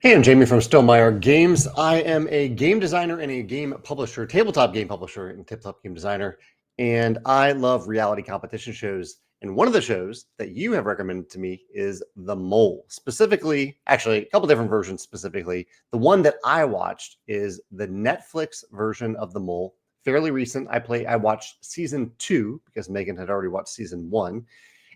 Hey, I'm Jamey from Stonemaier Games. I am a game designer and a game publisher, tabletop game publisher and tabletop game designer, and I love reality competition shows. And one of the shows that you have recommended to me is The Mole. Specifically, actually, a couple different versions specifically. The one that I watched is the Netflix version of The Mole, fairly recent. I watched season 2 because Megan had already watched season 1,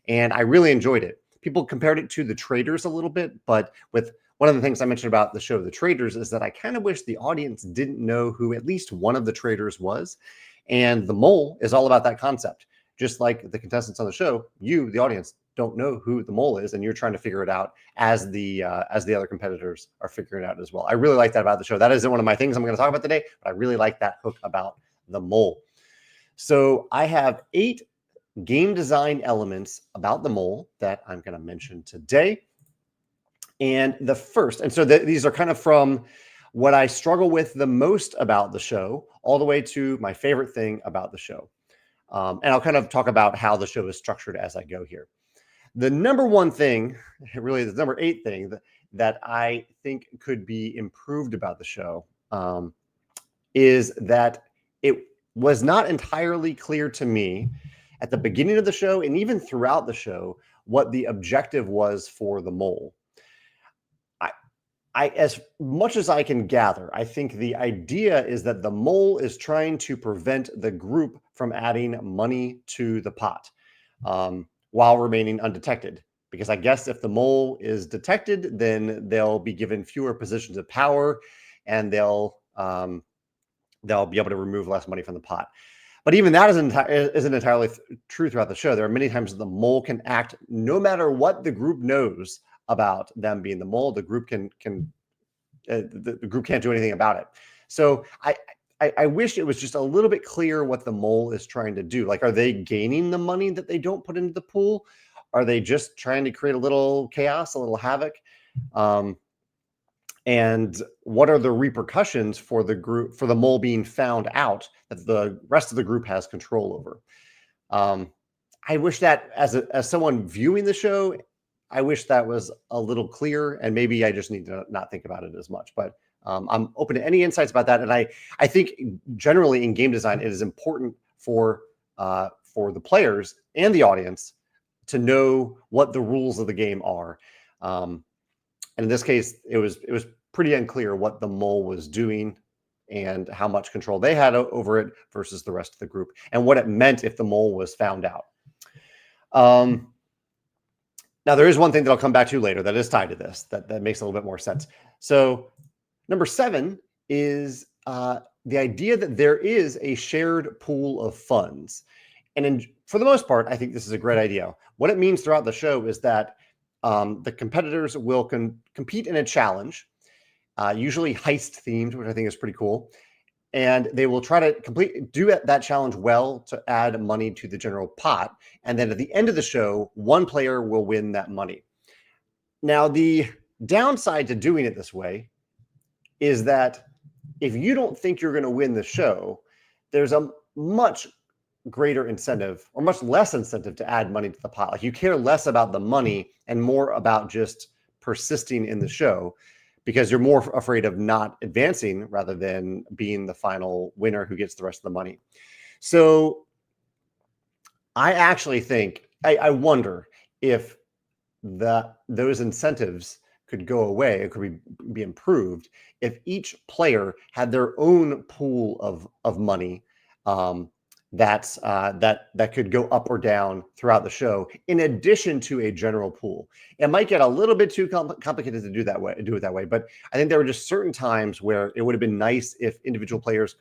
and I really enjoyed it. People compared it to The Traders a little bit, but with one of the things I mentioned about the show The Traders is that I kind of wish the audience didn't know who at least one of the traders was. And The Mole is all about that concept. Just like the contestants on the show, you, the audience, don't know who the mole is, and you're trying to figure it out as the other competitors are figuring it out as well. I really like that about the show. That isn't one of my things I'm going to talk about today, but I really like that hook about the mole. So I have 8 game design elements about the mole that I'm going to mention today. And the first, and so these are kind of from what I struggle with the most about the show, all the way to my favorite thing about the show. And I'll kind of talk about how the show is structured as I go here. The number one thing, really the number 8 thing that I think could be improved about the show is that it was not entirely clear to me at the beginning of the show and even throughout the show what the objective was for the mole. As much as I can gather, I think the idea is that the mole is trying to prevent the group from adding money to the pot while remaining undetected. Because I guess if the mole is detected, then they'll be given fewer positions of power, and they'll be able to remove less money from the pot. But even that isn't entirely true throughout the show. There are many times that the mole can act no matter what the group knows about them being the mole. The group the group can't do anything about it. So I wish it was just a little bit clear what the mole is trying to do. Like, are they gaining the money that they don't put into the pool? Are they just trying to create a little chaos, a little havoc? And what are the repercussions for the group, for the mole being found out that the rest of the group has control over? I wish that as someone viewing the show, I wish that was a little clearer, and maybe I just need to not think about it as much. But I'm open to any insights about that. And I think generally in game design, it is important for the players and the audience to know what the rules of the game are. And in this case, it was pretty unclear what the mole was doing and how much control they had over it versus the rest of the group, and what it meant if the mole was found out. Now, there is one thing that I'll come back to later that is tied to this that makes a little bit more sense. So number 7 is the idea that there is a shared pool of funds. And for the most part, I think this is a great idea. What it means throughout the show is that the competitors will compete in a challenge, usually heist themed, which I think is pretty cool. And they will try to do that challenge well to add money to the general pot. And then at the end of the show, one player will win that money. Now, the downside to doing it this way is that if you don't think you're going to win the show, there's a much greater incentive, or much less incentive, to add money to the pot. Like, you care less about the money and more about just persisting in the show, because you're more afraid of not advancing rather than being the final winner who gets the rest of the money. So I actually think, I wonder if those incentives could go away, it could be improved if each player had their own pool of money that could go up or down throughout the show, in addition to a general pool. It might get a little bit too complicated to do it that way, but I think there were just certain times where it would have been nice if individual players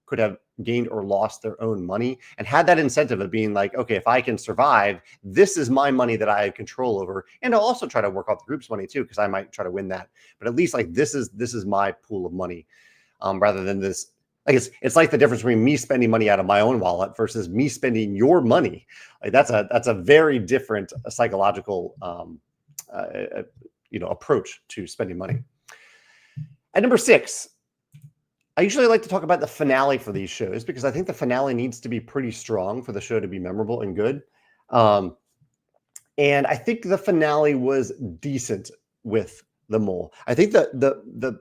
could have gained or lost their own money and had that incentive of being like, okay, if I can survive, this is my money that I have control over, and I'll also try to work out the group's money too, because I might try to win that. But at least, like, this is my pool of money, rather than this. Like, it's like the difference between me spending money out of my own wallet versus me spending your money. Like, that's a very different psychological approach to spending money. At number 6, I usually like to talk about the finale for these shows, because I think the finale needs to be pretty strong for the show to be memorable and good. And I think the finale was decent with the mole. I think the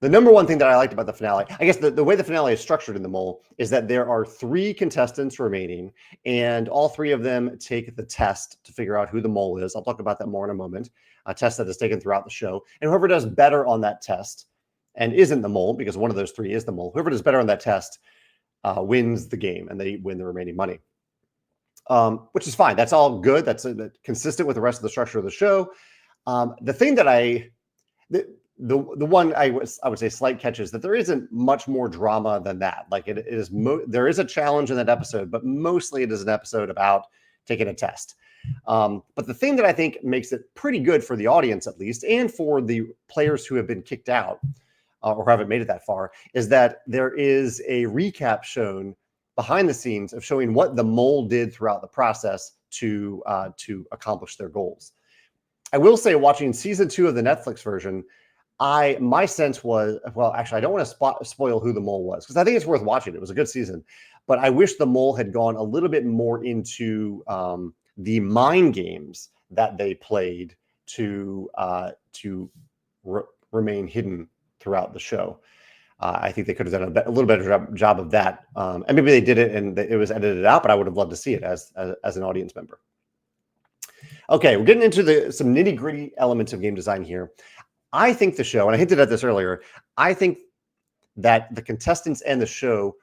number one thing that I liked about the finale, I guess the way the finale is structured in the mole is that there are 3 contestants remaining, and all 3 of them take the test to figure out who the mole is. I'll talk about that more in a moment. A test that is taken throughout the show, and whoever does better on that test and isn't the mole, because one of those 3 is the mole, whoever does better on that test wins the game, and they win the remaining money. Which is fine. That's all good. That's consistent with the rest of the structure of the show. The thing that the one I would say slight catch is that there isn't much more drama than that. Like it is, there is a challenge in that episode, but mostly it is an episode about taking a test. But the thing that I think makes it pretty good for the audience, at least, and for the players who have been kicked out or haven't made it that far, is that there is a recap shown behind the scenes of showing what the mole did throughout the process to accomplish their goals. I will say, watching season 2 of the Netflix version, my sense was, well, actually, I don't want to spoil who the mole was, because I think it's worth watching. It was a good season, but I wish the mole had gone a little bit more into the mind games that they played to remain hidden throughout the show. I think they could have done a little better job of that, and maybe they did it and it was edited out. But I would have loved to see it as an audience member. Okay, we're getting into some nitty gritty elements of game design here. I think the show, and I hinted at this earlier, I think that the contestants and the show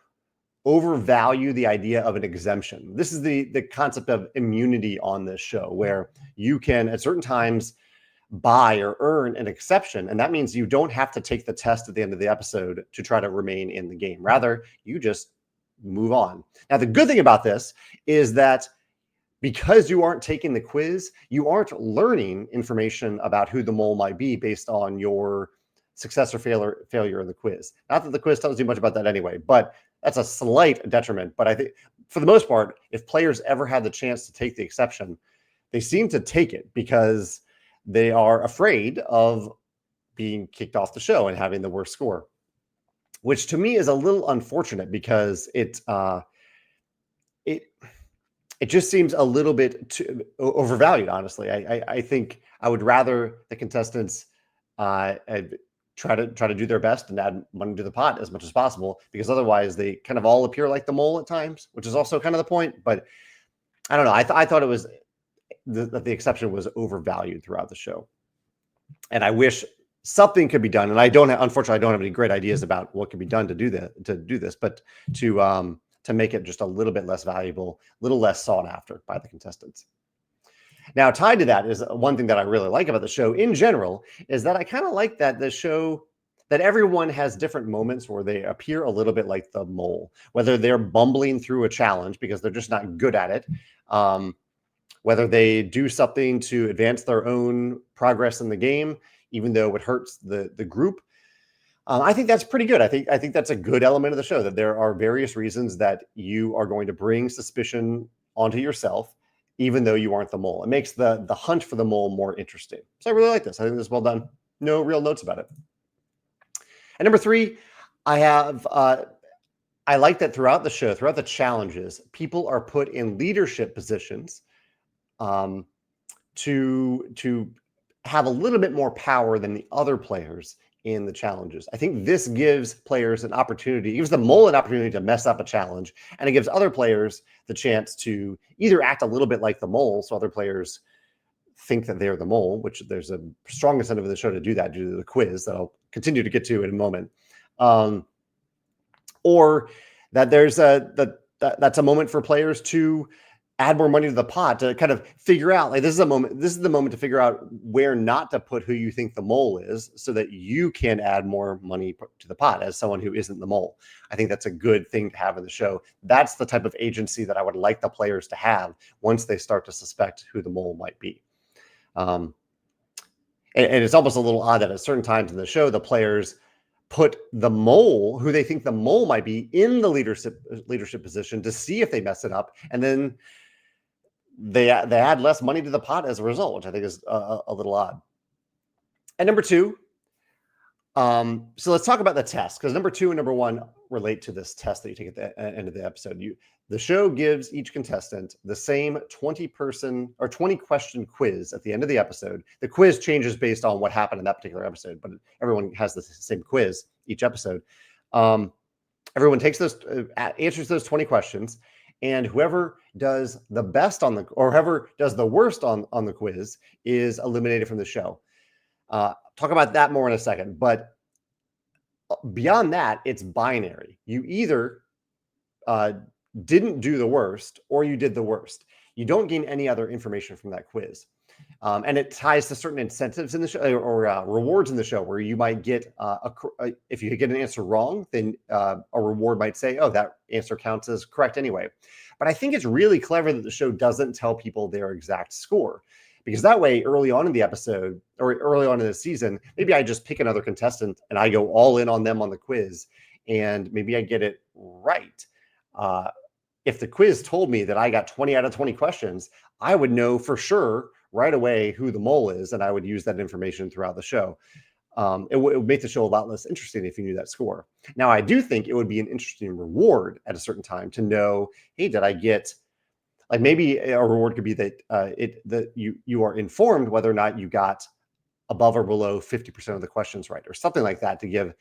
overvalue the idea of an exemption. This is the concept of immunity on this show, where you can at certain times buy or earn an exception, and that means you don't have to take the test at the end of the episode to try to remain in the game. Rather, you just move on. Now, the good thing about this is that because you aren't taking the quiz, you aren't learning information about who the mole might be based on your success or failure in the quiz. Not that the quiz tells you much about that anyway, but that's a slight detriment. But I think for the most part, if players ever had the chance to take the exception, they seem to take it because they are afraid of being kicked off the show and having the worst score, which to me is a little unfortunate because it just seems a little bit too overvalued. Honestly, I think I would rather the contestants try to do their best and add money to the pot as much as possible, because otherwise they kind of all appear like the mole at times, which is also kind of the point. But I don't know. I thought it was that the exception was overvalued throughout the show, and I wish something could be done. And unfortunately, I don't have any great ideas about what can be done to do this, but to make it just a little bit less valuable, a little less sought after by the contestants. Now, tied to that is one thing that I really like about the show in general, is that I kind of like that the show, that everyone has different moments where they appear a little bit like the mole, whether they're bumbling through a challenge because they're just not good at it, whether they do something to advance their own progress in the game, even though it hurts the group. I think that's pretty good. I think that's a good element of the show, that there are various reasons that you are going to bring suspicion onto yourself, even though you aren't the mole. It makes the hunt for the mole more interesting. So I really like this. I think this is well done. No real notes about it. And number 3, I like that throughout the show, throughout the challenges, people are put in leadership positions to have a little bit more power than the other players in the challenges. I think this gives players an opportunity, gives the mole an opportunity to mess up a challenge, and it gives other players the chance to either act a little bit like the mole, so other players think that they're the mole, which there's a strong incentive in the show to do that due to the quiz that I'll continue to get to in a moment, or that that's a moment for players to add more money to the pot, to kind of figure out, like, this is the moment to figure out where not to put who you think the mole is, so that you can add more money to the pot as someone who isn't the mole. I think that's a good thing to have in the show. That's the type of agency that I would like the players to have once they start to suspect who the mole might be. And it's almost a little odd that at certain times in the show, the players put the mole, who they think the mole might be, in the leadership position to see if they mess it up, and then they add less money to the pot as a result, which I think is a little odd. And number 2, So let's talk about the test, because number 2 and number 1 relate to this test that you take at the end of the episode. The show gives each contestant the same 20-person or 20-question quiz at the end of the episode. The quiz changes based on what happened in that particular episode, but everyone has the same quiz each episode. Everyone takes those, answers those 20 questions, and whoever does the best on or whoever does the worst on the quiz is eliminated from the show. Talk about that more in a second, but beyond that, it's binary. You either didn't do the worst or you did the worst. You don't gain any other information from that quiz. And it ties to certain incentives in the show or rewards in the show, where you might get if you get an answer wrong, then a reward might say, oh, that answer counts as correct anyway. But I think it's really clever that the show doesn't tell people their exact score, because that way, early on in the episode or early on in the season, maybe I just pick another contestant and I go all in on them on the quiz, and maybe I get it right. If the quiz told me that I got 20 out of 20 questions, I would know for sure right away who the mole is, and I would use that information throughout the show. It would make the show a lot less interesting if you knew that score. Now, I do think it would be an interesting reward at a certain time to know, hey, did I get, like, maybe a reward could be that you are informed whether or not you got above or below 50% of the questions right, or something like that, to give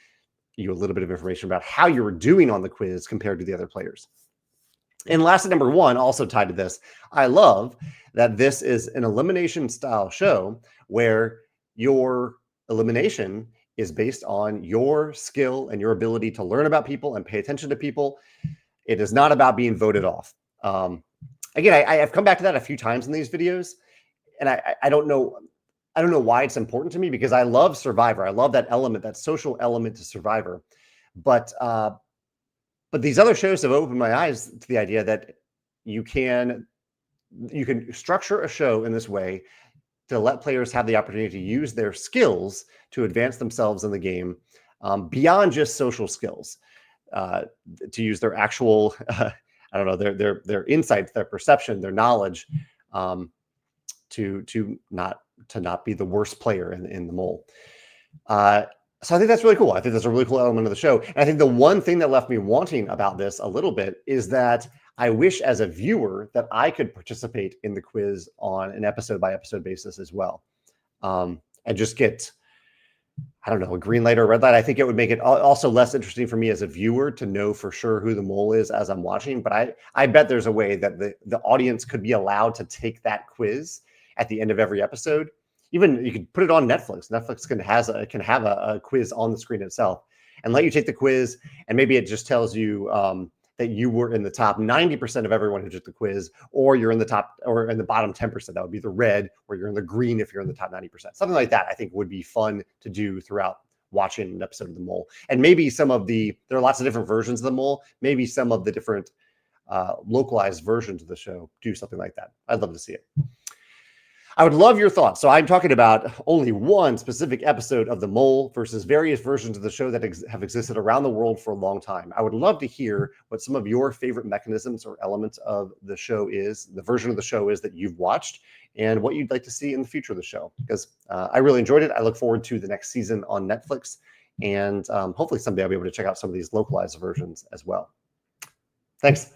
you a little bit of information about how you were doing on the quiz compared to the other players. And lastly, number 1, also tied to this, I love that this is an elimination style show where your elimination is based on your skill and your ability to learn about people and pay attention to people. It is not about being voted off. Again, I've come back to that a few times in these videos, and I don't know why it's important to me, because I love Survivor. I love that element, that social element to Survivor. But these other shows have opened my eyes to the idea that you can structure a show in this way to let players have the opportunity to use their skills to advance themselves in the game, beyond just social skills, to use their actual, I don't know, their insights, their perception, their knowledge, to not be the worst player in the mole. So I think that's really cool. I think that's a really cool element of the show. And I think the one thing that left me wanting about this a little bit is that I wish, as a viewer, that I could participate in the quiz on an episode by episode basis as well. And just get, I don't know, a green light or a red light. I think it would make it also less interesting for me as a viewer to know for sure who the mole is as I'm watching. But I bet there's a way that the audience could be allowed to take that quiz at the end of every episode. Even you could put it on Netflix. Netflix can have a quiz on the screen itself and let you take the quiz. And maybe it just tells you that you were in the top 90% of everyone who took the quiz, or you're in the top or in the bottom 10%. That would be the red, or you're in the green if you're in the top 90%. Something like that, I think, would be fun to do throughout watching an episode of The Mole. And maybe there are lots of different versions of The Mole. Maybe some of the different localized versions of the show do something like that. I'd love to see it. I would love your thoughts. So I'm talking about only one specific episode of The Mole versus various versions of the show that have existed around the world for a long time. I would love to hear what some of your favorite mechanisms or elements of the show is, the version of the show is that you've watched, and what you'd like to see in the future of the show. Because I really enjoyed it. I look forward to the next season on Netflix, and hopefully someday I'll be able to check out some of these localized versions as well. Thanks.